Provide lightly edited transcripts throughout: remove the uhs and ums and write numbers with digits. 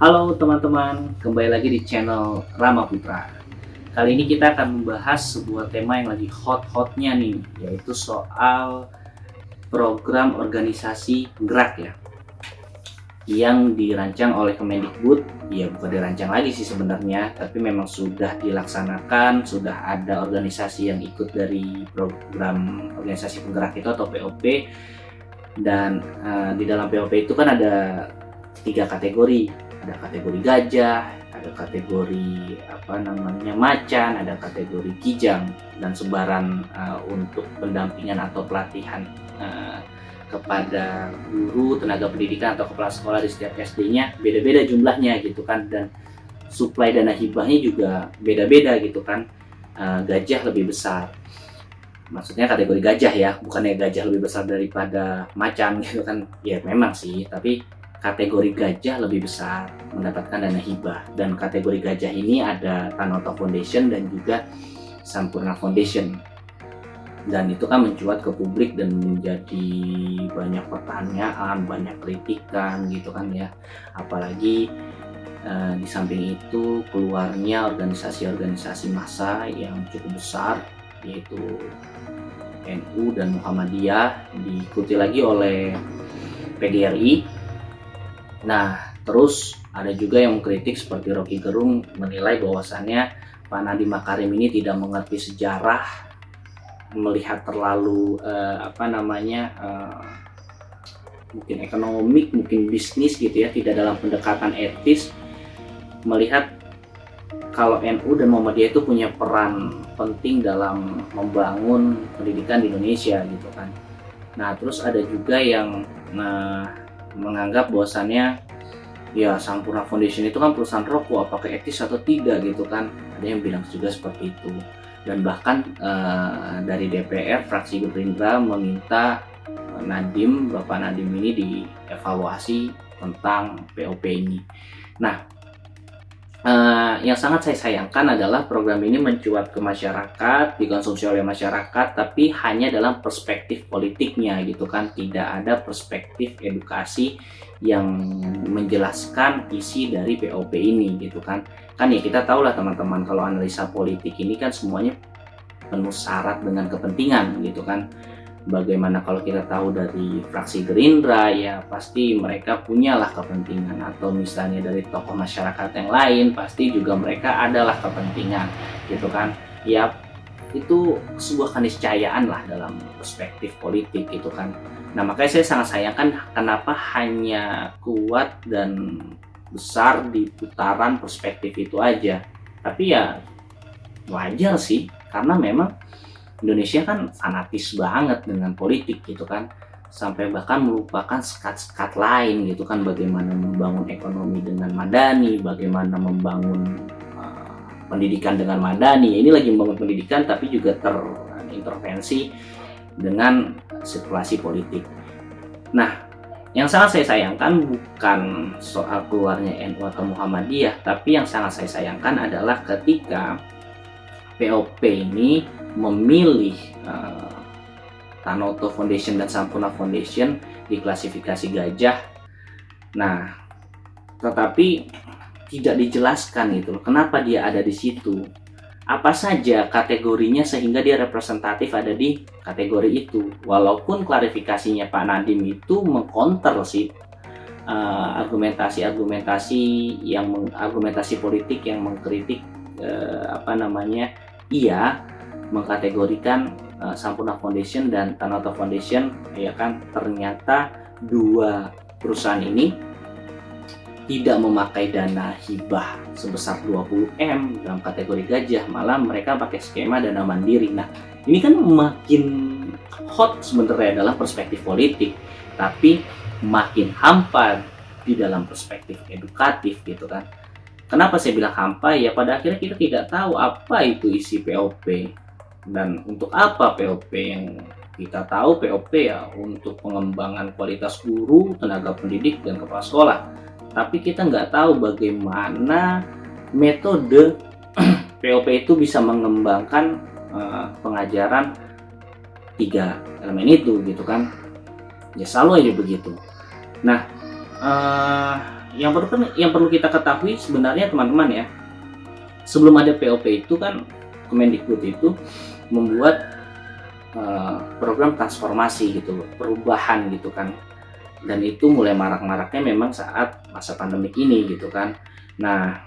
Halo teman-teman, kembali lagi di channel Rama Putra. Kali ini kita akan membahas sebuah tema yang lagi hot-hotnya nih, yaitu soal program organisasi penggerak ya, yang dirancang oleh Kemendikbud. Ya bukan dirancang lagi sih sebenarnya, tapi memang sudah dilaksanakan, sudah ada organisasi yang ikut dari program organisasi penggerak itu atau POP. Dan di dalam POP itu kan ada 3 kategori. Ada kategori gajah, ada kategori macan, ada kategori kijang, dan sebaran untuk pendampingan atau pelatihan kepada guru, tenaga pendidikan atau kepala sekolah di setiap SD-nya beda-beda jumlahnya gitu kan, dan suplai dana hibahnya juga beda-beda gitu kan. Gajah lebih besar, maksudnya kategori gajah ya, bukannya gajah lebih besar daripada macan gitu kan, ya memang sih, tapi kategori gajah lebih besar mendapatkan dana hibah. Dan kategori gajah ini ada Tanoto Foundation dan juga Sampurna Foundation, dan itu kan mencuat ke publik dan menjadi banyak pertanyaan, banyak kritikan gitu kan ya. Apalagi di samping itu keluarnya organisasi-organisasi massa yang cukup besar, yaitu NU dan Muhammadiyah, diikuti lagi oleh PGRI. Nah, terus ada juga yang mengkritik seperti Rocky Gerung, menilai bahwasannya Pak Nadiem Makarim ini tidak mengerti sejarah, melihat terlalu mungkin ekonomik, mungkin bisnis gitu ya, tidak dalam pendekatan etis, melihat kalau NU dan Muhammadiyah itu punya peran penting dalam membangun pendidikan di Indonesia gitu kan. Nah, terus ada juga yang menganggap bahwasannya ya Sampurna Foundation itu kan perusahaan rokok, apakah etis atau tidak gitu kan. Ada yang bilang juga seperti itu. Dan bahkan dari DPR fraksi Gerindra meminta Bapak Nadiem ini dievaluasi tentang POP ini. Nah, yang sangat saya sayangkan adalah program ini mencuat ke masyarakat, dikonsumsi oleh masyarakat, tapi hanya dalam perspektif politiknya gitu kan, tidak ada perspektif edukasi yang menjelaskan isi dari POP ini gitu kan. Kan ya kita tahu lah teman-teman, kalau analisa politik ini kan semuanya penuh syarat dengan kepentingan gitu kan. Bagaimana kalau kita tahu dari fraksi Gerindra, ya pasti mereka punyalah kepentingan, atau misalnya dari tokoh masyarakat yang lain pasti juga mereka adalah kepentingan gitu kan. Ya itu sebuah keniscayaan lah dalam perspektif politik gitu kan. Nah, makanya saya sangat sayangkan kenapa hanya kuat dan besar di putaran perspektif itu aja. Tapi ya wajar sih, karena memang Indonesia kan fanatis banget dengan politik gitu kan, sampai bahkan melupakan sekat-sekat lain gitu kan, bagaimana membangun ekonomi dengan madani, bagaimana membangun pendidikan dengan madani. Ini lagi membangun pendidikan tapi juga terintervensi dengan sirkulasi politik. Nah, yang sangat saya sayangkan bukan soal keluarnya NU atau Muhammadiyah, tapi yang sangat saya sayangkan adalah ketika POP ini memilih Tanoto Foundation dan Sampurna Foundation di klasifikasi gajah. Nah, tetapi tidak dijelaskan gitu, kenapa dia ada di situ, apa saja kategorinya sehingga dia representatif ada di kategori itu. Walaupun klarifikasinya Pak Nadiem itu mengcounter sih argumentasi politik yang mengkritik ia mengkategorikan Sampurna Foundation dan Tanoto Foundation ya kan, ternyata dua perusahaan ini tidak memakai dana hibah sebesar 20M dalam kategori gajah, malah mereka pakai skema dana mandiri. Nah, ini kan makin hot sebenarnya dalam perspektif politik, tapi makin hampa di dalam perspektif edukatif gitu kan. Kenapa saya bilang hampa? Ya pada akhirnya kita tidak tahu apa itu isi POP dan untuk apa POP. Yang kita tahu POP ya untuk pengembangan kualitas guru, tenaga pendidik, dan kepala sekolah. Tapi kita nggak tahu bagaimana metode POP itu bisa mengembangkan pengajaran 3 elemen itu gitu kan. Ya selalu aja begitu. Nah, yang perlu kita ketahui sebenarnya teman-teman ya, sebelum ada POP itu kan Kemendikbud itu membuat program transformasi gitu loh, perubahan gitu kan, dan itu mulai marak-maraknya memang saat masa pandemik ini gitu kan. Nah,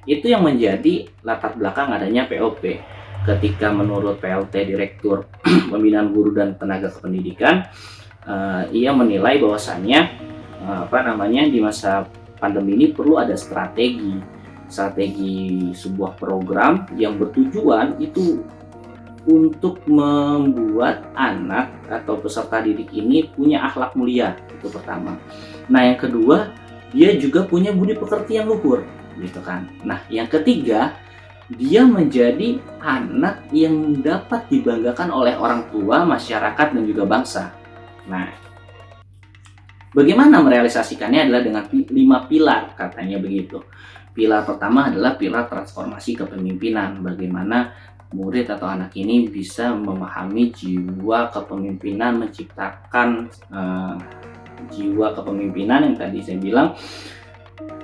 itu yang menjadi latar belakang adanya POP. Ketika menurut PLT Direktur Pembinaan Guru dan Tenaga Kependidikan, ia menilai bahwasannya di masa pandemi ini perlu ada strategi sebuah program yang bertujuan itu untuk membuat anak atau peserta didik ini punya akhlak mulia, itu pertama. Nah, yang kedua, dia juga punya budi pekerti yang luhur, gitu kan. Nah, yang ketiga, dia menjadi anak yang dapat dibanggakan oleh orang tua, masyarakat, dan juga bangsa. Nah, bagaimana merealisasikannya adalah dengan 5 pilar, katanya begitu. Pilar pertama adalah pilar transformasi kepemimpinan, bagaimana murid atau anak ini bisa memahami jiwa kepemimpinan, menciptakan jiwa kepemimpinan yang tadi saya bilang,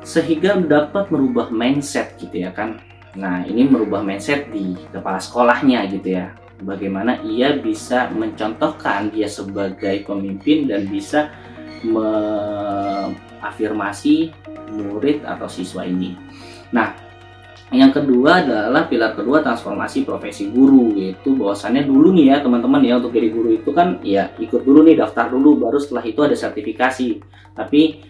sehingga dapat merubah mindset gitu ya kan. Nah, ini merubah mindset di kepala sekolahnya gitu ya, bagaimana ia bisa mencontohkan dia sebagai pemimpin dan bisa mengafirmasi murid atau siswa ini. Nah, yang kedua adalah pilar kedua, transformasi profesi guru, yaitu bahwasannya dulu nih ya teman-teman ya, untuk jadi guru itu kan ya ikut dulu nih, daftar dulu, baru setelah itu ada sertifikasi. Tapi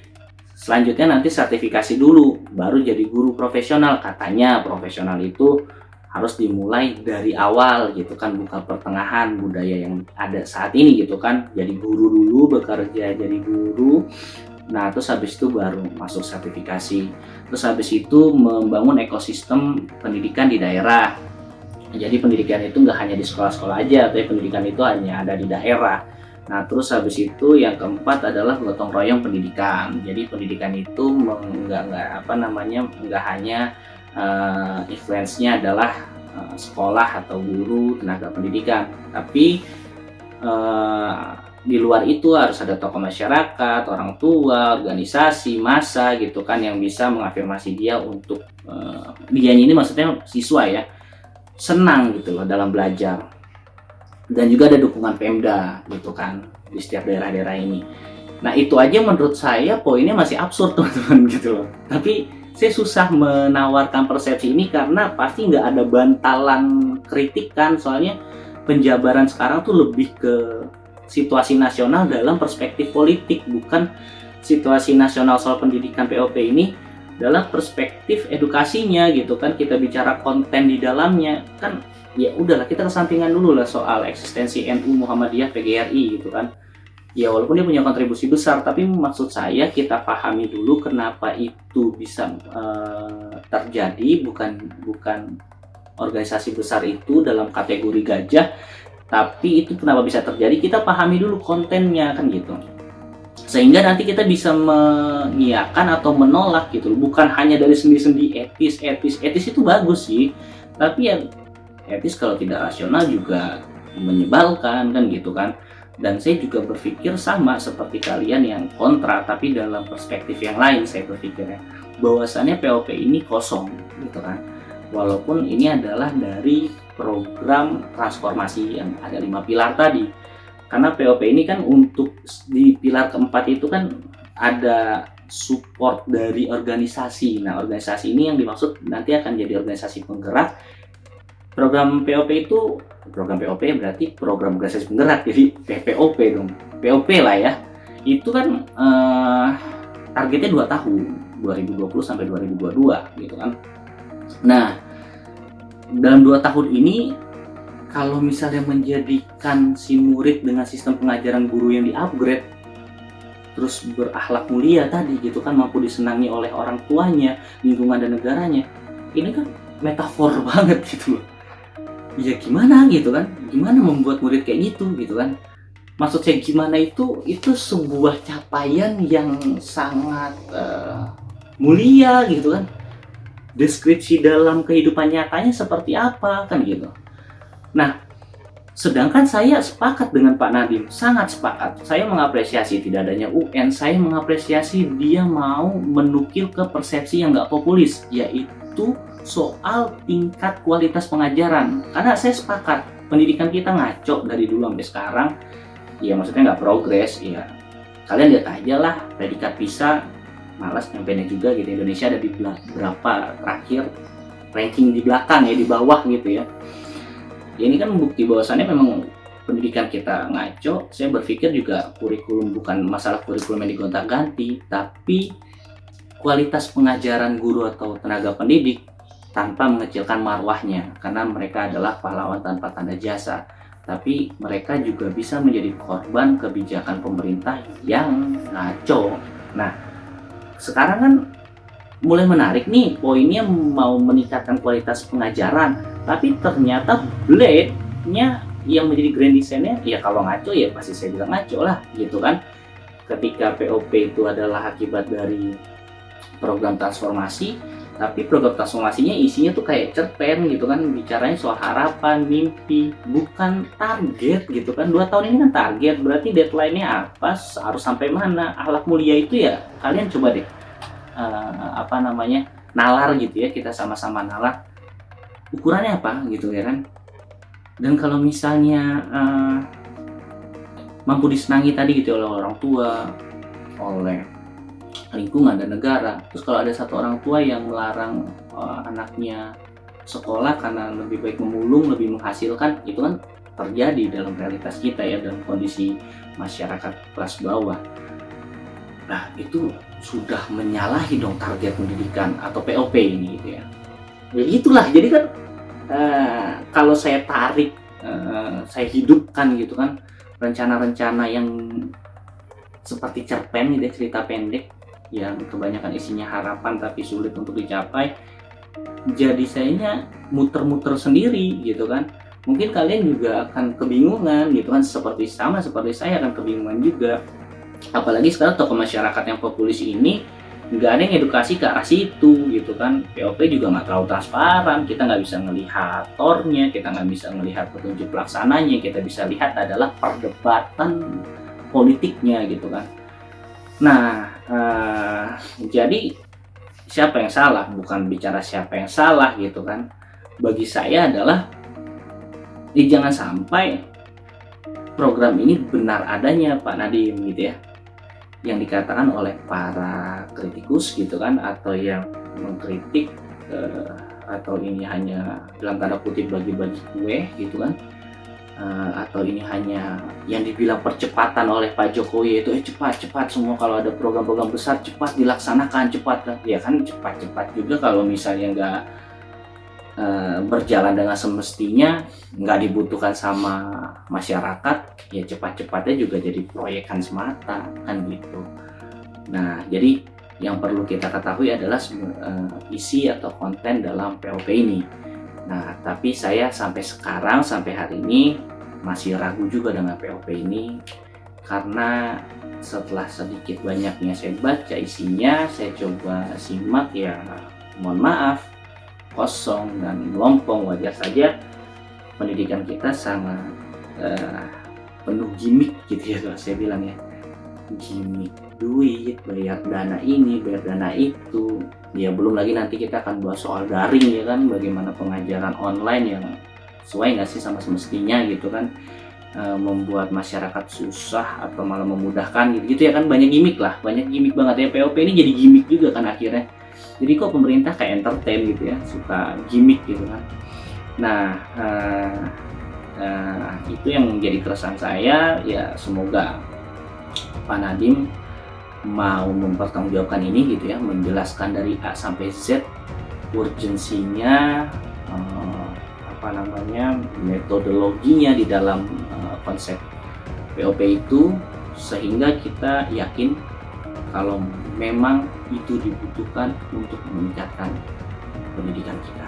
selanjutnya nanti sertifikasi dulu baru jadi guru profesional. Katanya profesional itu harus dimulai dari awal gitu kan, bukan pertengahan budaya yang ada saat ini gitu kan. Jadi guru dulu, bekerja jadi guru. Nah, terus habis itu baru masuk sertifikasi. Terus habis itu membangun ekosistem pendidikan di daerah. Jadi pendidikan itu nggak hanya di sekolah-sekolah aja, tapi pendidikan itu hanya ada di daerah. Nah, terus habis itu yang keempat adalah gotong royong pendidikan. Jadi pendidikan itu nggak hanya influence-nya adalah sekolah atau guru, tenaga pendidikan, tapi di luar itu harus ada tokoh masyarakat, orang tua, organisasi, massa gitu kan, yang bisa mengafirmasi dia untuk dianya ini, maksudnya siswa ya, senang gitu loh dalam belajar. Dan juga ada dukungan Pemda gitu kan di setiap daerah-daerah ini. Nah, itu aja menurut saya poinnya masih absurd teman-teman gitu loh. Tapi saya susah menawarkan persepsi ini karena pasti nggak ada bantalan kritikan, soalnya penjabaran sekarang tuh lebih ke situasi nasional dalam perspektif politik, bukan situasi nasional soal pendidikan POP ini dalam perspektif edukasinya gitu kan. Kita bicara konten di dalamnya kan, ya udahlah kita kesampingan dulu lah soal eksistensi NU Muhammadiyah PGRI gitu kan. Ya walaupun dia punya kontribusi besar, tapi maksud saya kita pahami dulu kenapa itu bisa terjadi, bukan organisasi besar itu dalam kategori gajah, tapi itu kenapa bisa terjadi, kita pahami dulu kontennya kan gitu, sehingga nanti kita bisa mengiyakan atau menolak gitu, bukan hanya dari sendi-sendi etis itu bagus sih, tapi ya etis kalau tidak rasional juga menyebalkan kan gitu kan. Dan saya juga berpikir sama seperti kalian yang kontra, tapi dalam perspektif yang lain saya berpikirnya bahwasannya POP ini kosong gitu kan, walaupun ini adalah dari program transformasi yang ada 5 pilar tadi. Karena POP ini kan untuk di pilar keempat itu kan ada support dari organisasi. Nah, organisasi ini yang dimaksud nanti akan jadi organisasi penggerak. Program POP berarti program organisasi penggerak, jadi PPOP dong, POP lah ya. Itu kan targetnya 2 tahun, 2020 sampai 2022 gitu kan. Nah, dalam 2 tahun ini kalau misalnya menjadikan si murid dengan sistem pengajaran guru yang di-upgrade, terus berakhlak mulia tadi gitu kan, mampu disenangi oleh orang tuanya, lingkungan dan negaranya, ini kan metafor banget gitu loh. Ya gimana gitu kan, gimana membuat murid kayak gitu kan. Maksud saya gimana itu sebuah capaian yang sangat mulia gitu kan. Deskripsi dalam kehidupan nyatanya seperti apa kan gitu. Nah, Sedangkan saya sepakat dengan Pak Nadiem, sangat sepakat. Saya mengapresiasi tidak adanya UN, saya mengapresiasi dia mau menukil ke persepsi yang nggak populis, yaitu soal tingkat kualitas pengajaran. Karena saya sepakat, pendidikan kita ngaco dari dulu sampai sekarang, ya maksudnya nggak progres, ya kalian lihat aja lah, predikat PISA, malas nyampainya juga gitu, Indonesia ada di berapa terakhir, ranking di belakang ya, di bawah gitu ya. Ya ini kan bukti bahwasannya memang pendidikan kita ngaco. Saya berpikir juga kurikulum bukan masalah kurikulum yang digonta-ganti, tapi kualitas pengajaran guru atau tenaga pendidik tanpa mengecilkan marwahnya, karena mereka adalah pahlawan tanpa tanda jasa. Tapi mereka juga bisa menjadi korban kebijakan pemerintah yang ngaco. Nah, sekarang kan mulai menarik nih, poinnya mau meningkatkan kualitas pengajaran, tapi ternyata blade-nya yang menjadi grand design-nya, ya kalau ngaco ya pasti saya bilang ngaco lah gitu kan. Ketika POP itu adalah akibat dari program transformasi, tapi program transformasinya isinya tuh kayak cerpen gitu kan, bicaranya soal harapan, mimpi, bukan target gitu kan. 2 tahun ini kan target, berarti deadline-nya apa, harus sampai mana. Akhlak mulia itu ya kalian coba deh nalar gitu ya, kita sama-sama nalar ukurannya apa gitu ya kan. Dan kalau misalnya mampu disenangi tadi gitu oleh orang tua, oleh lingkungan dan negara, terus kalau ada satu orang tua yang melarang anaknya sekolah karena lebih baik memulung, lebih menghasilkan, itu kan terjadi dalam realitas kita ya, dalam kondisi masyarakat kelas bawah. Nah itu sudah menyalahi dong target pendidikan atau POP ini gitu ya. Begitulah, jadi kan kalau saya tarik, saya hidupkan gitu kan, rencana-rencana yang seperti cerpen gitu ya, cerita pendek yang kebanyakan isinya harapan tapi sulit untuk dicapai, jadi sayanya muter-muter sendiri gitu kan. Mungkin kalian juga akan kebingungan gitu kan, seperti saya akan kebingungan juga. Apalagi sekarang tokoh masyarakat yang populis ini nggak ada yang edukasi ke arah situ gitu kan. POP juga nggak terlalu transparan, kita nggak bisa melihat tornya, kita nggak bisa melihat petunjuk pelaksananya, kita bisa lihat adalah perdebatan politiknya gitu kan. Nah jadi siapa yang salah, bukan bicara siapa yang salah gitu kan, bagi saya adalah jangan sampai program ini benar adanya Pak Nadiem gitu ya, yang dikatakan oleh para kritikus gitu kan, atau yang mengkritik atau ini hanya dalam tanda kutip bagi-bagi kue gitu kan, atau ini hanya yang dibilang percepatan oleh Pak Jokowi, itu cepat semua, kalau ada program-program besar cepat dilaksanakan, cepat kan ya kan, cepat juga kalau misalnya nggak berjalan dengan semestinya, nggak dibutuhkan sama masyarakat, ya cepat-cepatnya juga jadi proyekan semata kan gitu. Nah jadi yang perlu kita ketahui adalah isi atau konten dalam POP ini. Nah tapi saya sampai sekarang, sampai hari ini masih ragu juga dengan POP ini, karena setelah sedikit banyaknya saya baca isinya, saya coba simak, ya mohon maaf, kosong dan melompong. Wajar saja, pendidikan kita sangat penuh gimmick gitu ya, kalau saya bilang ya, gimmick, duit, bayar dana ini, bayar dana itu, ya belum lagi nanti kita akan bahas soal daring ya kan, bagaimana pengajaran online yang sesuai nggak sih sama semestinya gitu kan, membuat masyarakat susah atau malah memudahkan gitu ya kan, banyak gimmick banget ya. POP ini jadi gimmick juga kan akhirnya. Jadi kok pemerintah kayak entertain gitu ya, suka gimmick gitu kan. Nah itu yang menjadi keresahan saya. Ya semoga Pak Nadiem mau mempertanggungjawabkan ini gitu ya, menjelaskan dari A sampai Z urgensinya, metodologinya di dalam konsep POP itu, sehingga kita yakin kalau memang itu dibutuhkan untuk meningkatkan pendidikan kita.